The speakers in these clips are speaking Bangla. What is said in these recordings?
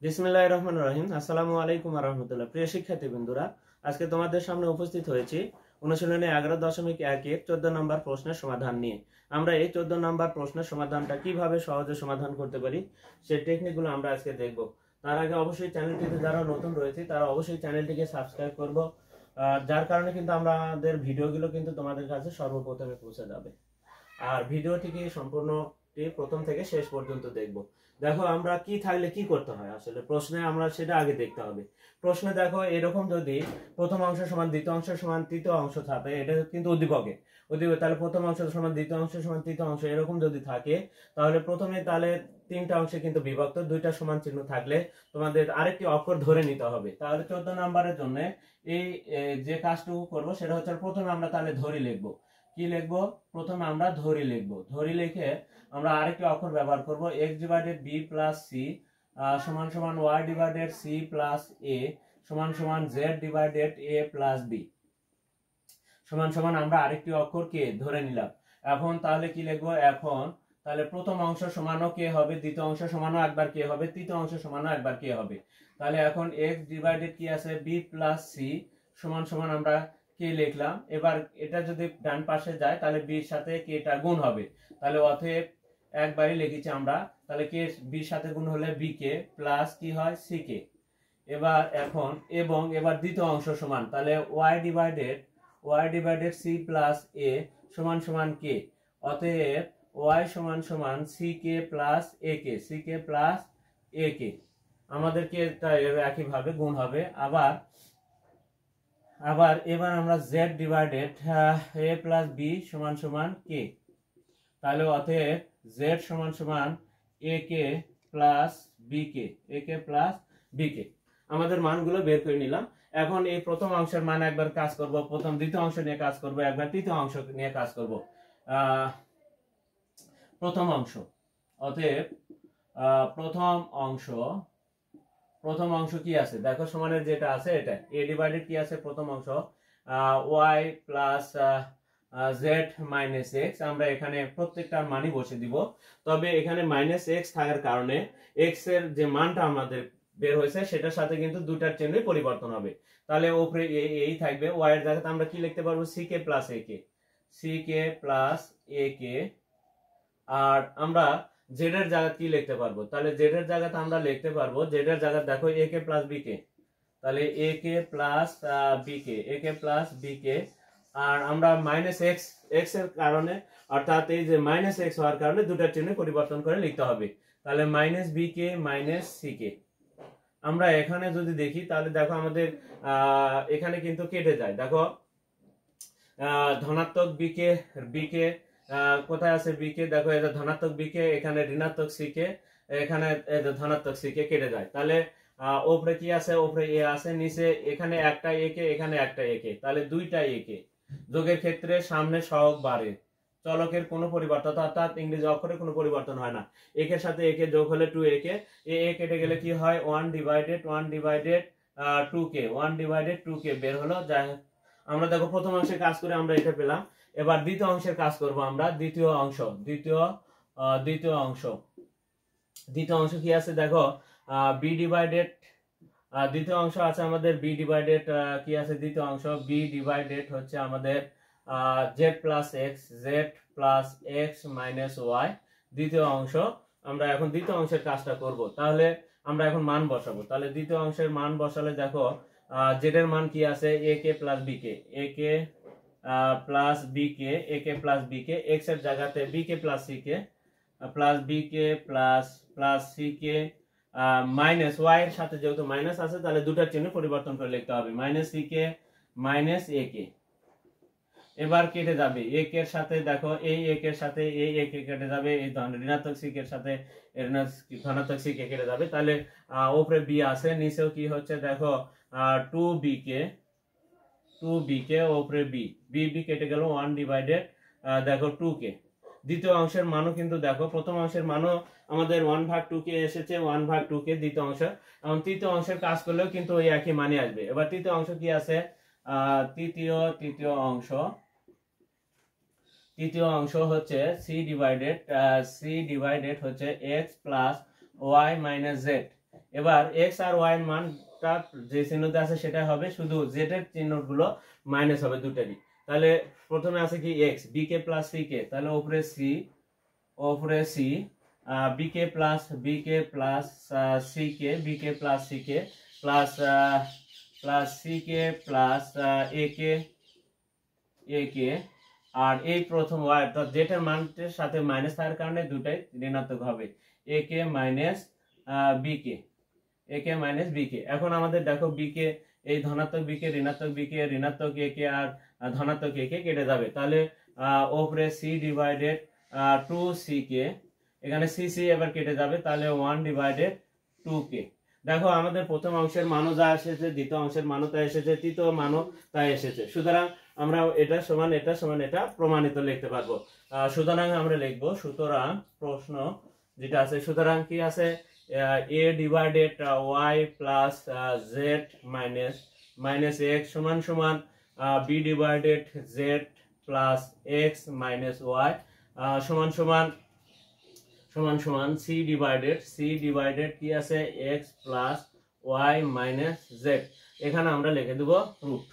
বিসমিল্লাহির রহমানির রহিম। আসসালামু আলাইকুম ওয়া রাহমাতুল্লাহ। প্রিয় শিক্ষার্থী বন্ধুরা, আজকে তোমাদের সামনে উপস্থিত হয়েছি অনুশীলনী 11.1 14 নম্বর প্রশ্নের সমাধান নিয়ে। আমরা এই 14 নম্বর প্রশ্নের সমাধানটা কিভাবে সহজে সমাধান করতে পারি সেই টেকনিকগুলো আমরা আজকে দেখব। তার আগে অবশ্যই চ্যানেলটিতে যারা নতুন রয়েছে তারা অবশ্যই চ্যানেলটিকে সাবস্ক্রাইব করব, যার কারণে কিন্তু আমাদের ভিডিওগুলো কিন্তু তোমাদের কাছে সর্বপ্রথমে পৌঁছে যাবে। আর ভিডিওটিকে সম্পূর্ণটি প্রথম থেকে শেষ পর্যন্ত দেখব। দেখো, আমরা কি থাকলে কি করতে হয়, আসলে প্রশ্নে আমরা সেটা আগে দেখতে হবে। প্রশ্নে দেখো, এরকম যদি প্রথম অংশ সমান দ্বিতীয় অংশ সমান তৃতীয় অংশ থাকে, এটা কিন্তু উদ্দীপকে তাহলে প্রথম অংশ সমান দ্বিতীয় অংশ সমান তৃতীয় অংশ এরকম যদি থাকে, তাহলে প্রথমে তাহলে তিনটা অংশে কিন্তু বিভক্ত, দুইটা সমান চিহ্ন থাকলে তোমাদের আরেকটি অক্ষর ধরে নিতে হবে। তাহলে 14 নম্বরের জন্য এই যে কাজটুকু করব সেটা হচ্ছে প্রথমে আমরা তাহলে ধরি লিখবো। কি লিখবো? প্রথমে আমরা ধরি লিখবো। ধরি লিখে আমরা আরেকটি অক্ষর ব্যবহার করব, x divided b plus c সমান সমান y divided c plus a সমান সমান z divided a plus b সমান সমান আমরা আরেকটি অক্ষর কে ধরে নিলাম। এখন তাহলে কি লিখবো? এখন তাহলে প্রথম অংশ সমানও কে হবে, দ্বিতীয় অংশ সমানও একবার কে হবে, তৃতীয় অংশ সমানও একবার কে হবে। তাহলে এখন x ডিভাইডেড কি আছে b প্লাস c সমান সমান আমরা কে লিখলাম। এবার এটা যদি ডান পাশে যায় তাহলে b এর সাথে কে টা গুণ হবে। তাহলে অতএব একবারই লিখেছি আমরা, তাহলে কে b এর সাথে গুণ হলে b কে প্লাস কি হয় c কে। এবার এখন এবং এবার দ্বিতীয় অংশ সমান, তাহলে y divided c plus a সমান সমান কে। অতএব y সমান সমান c k plus a K, c k plus a কে। আমাদেরকে একইভাবে গুণ হবে। আবার এবার আমরা z divided a plus b সমান সমান কে। তাহলে অতএব z সমান সমান a k plus b K, a k plus b কে। আমাদের মানগুলো বের করে নিলাম। এখন এই প্রথম অংশের মান একবার কাজ করব, প্রথম দ্বিতীয় অংশ নিয়ে কাজ করব, একবার তৃতীয় অংশ নিয়ে কাজ করব। প্রথম অংশ, অতএব প্রথম অংশ কি আছে দেখো, সমানের যেটা আছে এটা a ডিভাইডেড কি আছে প্রথম অংশ y plus z minus x। আমরা এখানে প্রত্যেকটার মানই বসে দিব, তবে এখানে মাইনাস x থাকার কারণে x এর যে মানটা আমাদের বের হয়েছে সেটার সাথে কিন্তু দুটার চিহ্নই পরিবর্তন হবে। তাহলে উপরে এই থাকবে, y এর জায়গাতে আমরা কি লিখতে পারবো? c k plus a K, c k plus a কে। আর আমরা z এর জায়গায় কি লিখতে পারবো? তাহলে z এর জায়গাতে আমরা লিখতে পারবো, z এর জায়গায় দেখো a কে প্লাস b কে, তাহলে a k plus b K, a k plus b কে। আর আমরা মাইনাস x এর কারণে, অর্থাৎ এই যে মাইনাস x হওয়ার কারণে দুটার চিহ্ন পরিবর্তন করে লিখতে হবে। তাহলে মাইনাস b কে মাইনাস c কে। আমরা এখানে যদি দেখি তাহলে দেখো আমাদের এখানে কিন্তু কেটে যায়। দেখো ধনাত্মক b কে কোথায় আছে? b কে দেখো, এটা ধনাত্মক b কে, এখানে ঋণাত্মক c কে, এখানে ধনাত্মক c কে কেটে যায়। তাহলে উপরে কি আছে? উপরে a আছে, নিচে এখানে একটা a কে, এখানে একটা a কে, তাহলে দুইটা a কে। যোগের ক্ষেত্রে সামনে সহগ বাড়ে, চলকের কোনো পরিবর্তন অর্থাৎ ইংরেজি অক্ষরের কোনো পরিবর্তন হয় না। একের সাথে একে যোগ হলে 2a কে, a কেটে গেলে কি হয়? 1 ডিভাইডেড 2k, 1 ডিভাইডেড 2k বের হলো। যাই আমরা দেখো প্রথম অংশে কাজ করে আমরা এটা পেলাম। এবার দ্বিতীয় অংশের কাজ করব আমরা। দ্বিতীয় অংশ কি আছে দেখো, b ডিভাইডেড, দ্বিতীয় অংশ আছে আমাদের b ডিভাইডেড কি আছে? দ্বিতীয় অংশ b ডিভাইডেড হচ্ছে আমাদের z plus x minus y। দ্বিতীয় অংশ আমরা এখন দ্বিতীয় অংশের কাজটা করব। তাহলে আমরা এখন মান বসাবো। তাহলে দ্বিতীয় অংশের মান বসালে দেখো z এর মান কি আছে? a k plus b K, a k plus b K, a k plus b K, x এর জায়গাতে b কে প্লাস c কে, plus b k plus c কে, মাইনাস y এর সাথে যেহেতু মাইনাস আছে তাহলে দুটার চিহ্ন পরিবর্তন করে লিখতে হবে, minus c K minus a কে। এবার কেটে যাবে a এর সাথে, দেখো এই a এর সাথে এই a কে কেটে যাবে, এই ঋণাত্মক c এর সাথে ধনাত্মক c কে কেটে যাবে। তাহলে উপরে b আছে, নিচেও কি হচ্ছে দেখো 2b কে উপরে b কেটে গেল, 1 ডিভাইডেড দেখো 2k। দ্বিতীয় অংশের মানও কিন্তু দেখো প্রথম অংশের মানও আমাদের 1/2k এসেছে, 1/2k দ্বিতীয় অংশ। এখন তৃতীয় অংশের কাজ করলেও কিন্তু ওই একই মানই আসবে। এবার তৃতীয় অংশ কি আছে? তৃতীয় অংশ হচ্ছে c ডিভাইডেড হচ্ছে x plus y minus z। এবার এক্স আর ওয়াই এর মানটা যে চিহ্নতে আছে সেটা হবে, শুধু জেড এর চিহ্নগুলো মাইনাস হবে দুটারই। তাহলে প্রথমে আছে কি x, B k plus C K, তাহলে উপরে C B k plus C K, B k plus C k plus C k plus এ কে, আর এই প্রথম ওয়াই অর্থাৎ জেড এর মানের সাথে মাইনাস থাকার কারণে দুটাই ঋণাত্মক হবে, এ কে মাইনাস বি কে, এ কে মাইনাস বি কে। এখন আমাদের দেখো বি কে, এই ধনাত্মক বি কে, ঋণাত্মক বি কে, ঋণাত্মক এ কে আর ধনাত্মক এ কে কেটে যাবে, তাহলে উপরে সি ডিভাইডেড 2 কে, এখানে সি সি এবার কেটে যাবে, তাহলে 1 ডিভাইডেড 2 কে। দেখো আমাদের প্রথম অংশের মানও যা এসেছে, দ্বিতীয় অংশের মানও তাই এসেছে, তৃতীয় মানও তাই এসেছে, সুতরাং আমরা এটা সমান এটা প্রমাণিত লিখতে পারবো। সুতরাং আমরা লিখবো, সুতরাং প্রশ্ন যেটা আছে, সুতরাং কি আছে, a divided y plus z minus x সমান সমান b divided z plus x minus y সমান সমান c ডিভাইডেড কি আছে, x plus y minus z. এখানে আমরা লিখে দেব রুট,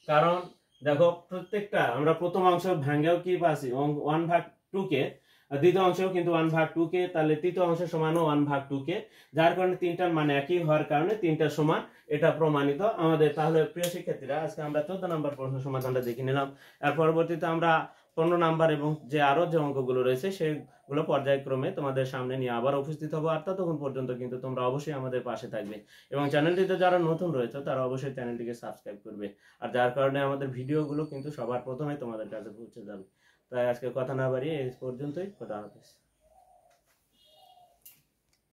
কারণ দেখো প্রত্যেকটা আমরা প্রথম অংশ ভাঙেও কি পাচ্ছি 1/2 কে, দ্বিতীয় অংশেও কিন্তু 1/2 কে, তাহলে তৃতীয় অংশ সমানও 1/2 কে, যার কারণে তিনটার মানে একই হওয়ার কারণে তিনটা সমান, এটা প্রমাণিত আমাদের। তাহলে প্রিয় শিক্ষার্থীরা, আজকে আমরা 14 নম্বর প্রশ্ন সমাধানটা দেখে নিলাম। আর পরবর্তীতে আমরা 15 নাম্বার এবং যে আরো যে অঙ্কগুলো রয়েছে সেগুলো পর্যায়ক্রমে তোমাদের সামনে নিয়ে আবার উপস্থিত হবো। আর ততক্ষণ পর্যন্ত কিন্তু তোমরা অবশ্যই আমাদের পাশে থাকবে, এবং চ্যানেলটিতে যারা নতুন রয়েছে তারা অবশ্যই চ্যানেলটিকে সাবস্ক্রাইব করবে, আর যার কারণে আমাদের ভিডিওগুলো কিন্তু সবার প্রথমে তোমাদের কাছে পৌঁছে যাবে। তাই আজকে কথা না বাড়িয়ে এই পর্যন্তই, খোদা হাফেজ।